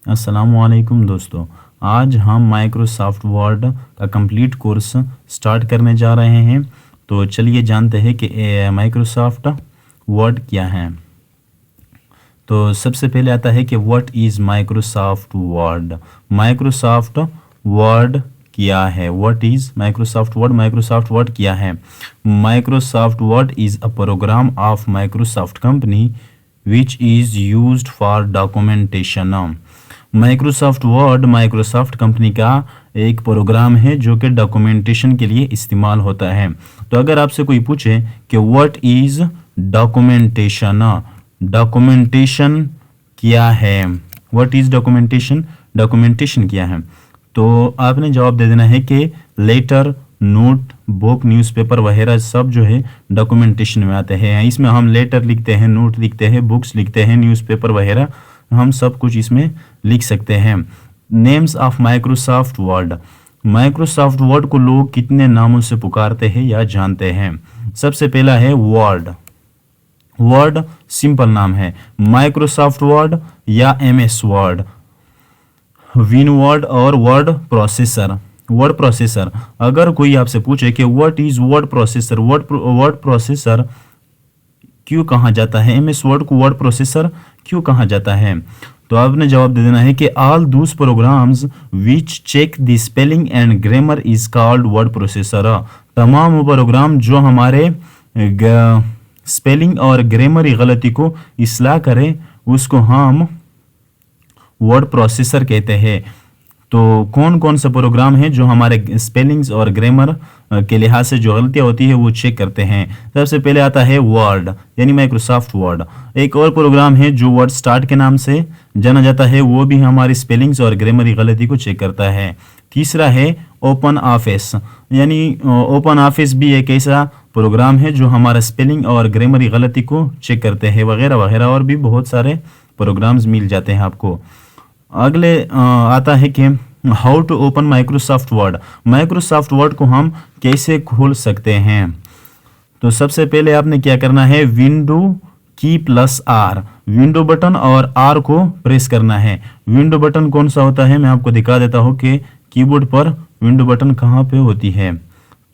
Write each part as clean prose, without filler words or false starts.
अस्सलामुअलैकुम दोस्तों। आज हम माइक्रोसॉफ्ट वर्ड का कंप्लीट कोर्स स्टार्ट करने जा रहे हैं। तो चलिए जानते हैं कि माइक्रोसॉफ्ट वर्ड क्या है। तो सबसे पहले आता है कि what is Microsoft Word. Microsoft Word क्या है? What is Microsoft Word? Microsoft Word क्या है? Microsoft Word is a program of Microsoft company which is used for documentation. Microsoft Word Microsoft company का एक प्रोग्राम है जो कि डॉक्यूमेंटेशन के लिए इस्तेमाल होता है। तो अगर आपसे कोई पूछे कि व्हाट इज़ डॉक्यूमेंटेशन, डॉक्यूमेंटेशन क्या है? What is documentation? डॉक्यूमेंटेशन क्या है? तो आपने जवाब दे देना है कि लेटर, नोट बुक, न्यूज़पेपर वगैरह सब जो है डॉक्यूमेंटेशन में आते हैं। इसमें हम लेटर लिखते हैं, नोट लिखते हैं, बुक्स लिखते हैं, न्यूज़पेपर वगैरह हम सब कुछ इसमें लिख सकते हैं। Names of Microsoft Word. Microsoft Word को लोग कितने नामों से पुकारते हैं या जानते हैं? सबसे पहला है वर्ड। वर्ड सिंपल नाम है, माइक्रोसॉफ्ट वर्ड या एमएस वर्ड, विन वर्ड और वर्ड प्रोसेसर। वर्ड प्रोसेसर, अगर कोई आपसे पूछे कि what is word processor, word processor क्यों कहा जाता है, एमएस वर्ड को वर्ड प्रोसेसर क्यों कहा जाता है? तो आपने जवाब दे देना है कि all those programs which check the spelling and grammar is called word processor. तमाम वो प्रोग्राम जो हमारे स्पेलिंग और ग्रामर गलती को इस्लाह करें उसको हम वर्ड प्रोसेसर कहते हैं। तो कौन कौन सा प्रोग्राम है जो हमारे स्पेलिंग्स और ग्रामर के लिहाज से जो गलतियाँ होती है वो चेक करते हैं? सबसे पहले आता है वर्ड यानी माइक्रोसॉफ्ट वर्ड। एक और प्रोग्राम है जो वर्ड स्टार्ट के नाम से जाना जाता है, वो भी हमारी स्पेलिंग्स और ग्रामर गलती को चेक करता है। तीसरा है ओपन ऑफिस, यानी ओपन ऑफिस भी एक ऐसा प्रोग्राम है जो हमारा स्पेलिंग और ग्रामर गलती को चेक करते हैं, वगैरह वगैरह और भी बहुत सारे प्रोग्राम्स मिल जाते हैं आपको। अगले आता है कि how to open Microsoft Word. Microsoft Word को हम कैसे खोल सकते हैं? तो सबसे पहले आपने क्या करना है, विंडो की प्लस आर, विंडो बटन और आर को प्रेस करना है। विंडो बटन कौन सा होता है मैं आपको दिखा देता हूँ कि कीबोर्ड पर विंडो बटन कहाँ पे होती है।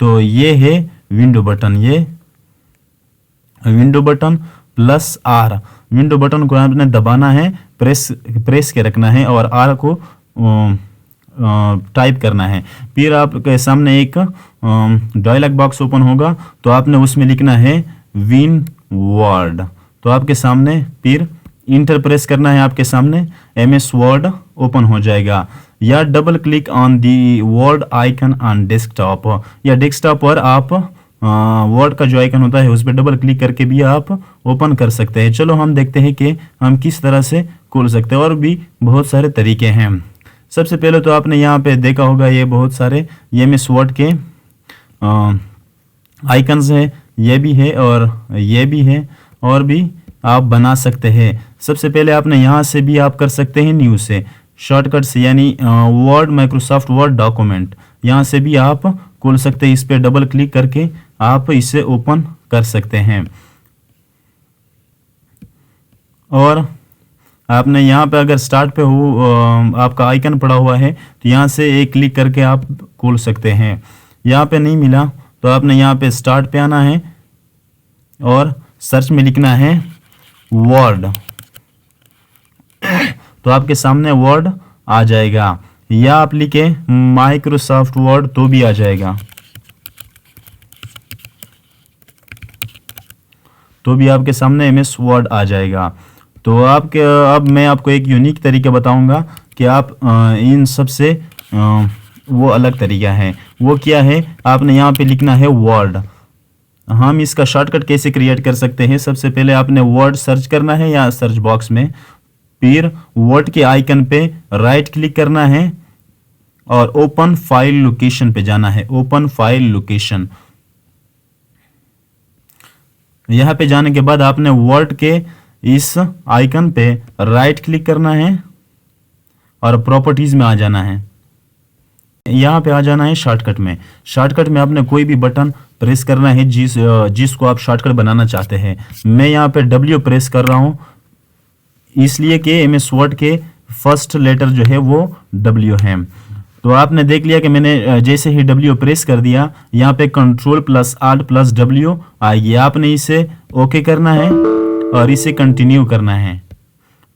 तो ये है विंडो बटन, ये window button plus R. Window button को आपने दबाना है, प्रेस के रखना है और आर को टाइप करना है। फिर आपके सामने एक डायलॉग बॉक्स ओपन होगा तो आपने उसमें लिखना है विन वर्ड। तो आपके सामने फिर इंटर प्रेस करना है, आपके सामने एमएस वर्ड ओपन हो जाएगा। या double click on the word icon on desktop, या डेस्कटॉप पर आप वर्ड का जो आइकन होता है उस पर डबल क्लिक करके भी आप ओपन कर सकते हैं। चलो हम देखते हैं कि हम किस तरह से खोल सकते हैं, और भी बहुत सारे तरीके हैं। सबसे पहले तो आपने यहाँ पे देखा होगा ये बहुत सारे एमएस वर्ड के आइकन्स है, ये भी है और ये भी है, और भी आप बना सकते हैं। सबसे पहले आपने यहाँ से भी आप कर सकते हैं न्यू से, शॉर्टकट से, यानी वर्ड माइक्रोसॉफ्ट वर्ड डॉक्यूमेंट, यहाँ से भी आप खोल सकते हैं। इस पर डबल क्लिक करके आप इसे ओपन कर सकते हैं। और आपने यहाँ पे अगर स्टार्ट पे हो आपका आइकन पड़ा हुआ है तो यहाँ से एक क्लिक करके आप खोल सकते हैं। यहाँ पे नहीं मिला तो आपने यहाँ पे स्टार्ट पे आना है और सर्च में लिखना है वर्ड, तो आपके सामने वर्ड आ जाएगा। या आप लिखे माइक्रोसॉफ्ट वर्ड तो भी आ जाएगा, तो भी आपके सामने एमएस वर्ड आ जाएगा। तो आपके अब मैं आपको एक यूनिक तरीका बताऊंगा कि आप इन सब से वो अलग तरीका है। वो क्या है, आपने यहाँ पे लिखना है वर्ड। हम इसका शॉर्टकट कैसे क्रिएट कर सकते हैं? सबसे पहले आपने वर्ड सर्च करना है या सर्च बॉक्स में, फिर वर्ड के आइकन पे राइट क्लिक करना है और ओपन फाइल लोकेशन पे जाना है। ओपन फाइल लोकेशन, यहाँ पे जाने के बाद आपने वर्ड के इस आइकन पे राइट क्लिक करना है और प्रॉपर्टीज में आ जाना है। यहाँ पे आ जाना है शॉर्टकट में। शॉर्टकट में आपने कोई भी बटन प्रेस करना है जिसको आप शॉर्टकट बनाना चाहते हैं। मैं यहाँ पे W प्रेस कर रहा हूँ इसलिए कि एमएस वर्ड के फर्स्ट लेटर जो है वो W है। तो आपने देख लिया कि मैंने जैसे ही W प्रेस कर दिया, यहाँ पे Ctrl+Alt+W आएगी। आपने इसे ओके करना है और इसे कंटिन्यू करना है,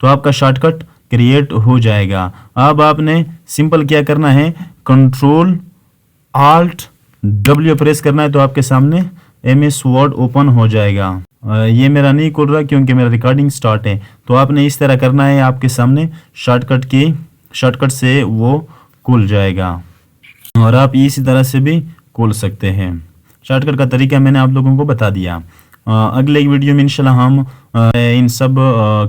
तो आपका शॉर्टकट क्रिएट हो जाएगा। अब आपने सिंपल क्या करना है, Ctrl+Alt+W प्रेस करना है, तो आपके सामने MS वर्ड ओपन हो जाएगा। ये मेरा नहीं खुल रहा क्योंकि मेरा रिकॉर्डिंग स्टार्ट है। तो आपने इस तरह करना है, आपके सामने शॉर्टकट से वो खुल जाएगा और आप इसी तरह से भी खोल सकते हैं। शॉर्टकट का तरीका मैंने आप लोगों को बता दिया। अगले वीडियो में इंशाल्लाह हम इन सब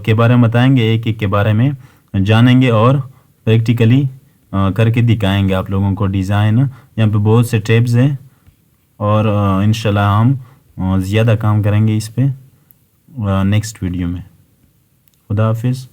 के बारे में बताएंगे, एक एक के बारे में जानेंगे और प्रैक्टिकली करके दिखाएंगे आप लोगों को। डिज़ाइन यहाँ पे बहुत से टैब्स हैं और इंशाल्लाह हम ज़्यादा काम करेंगे इस पे नेक्स्ट वीडियो में। खुदा हाफिज़।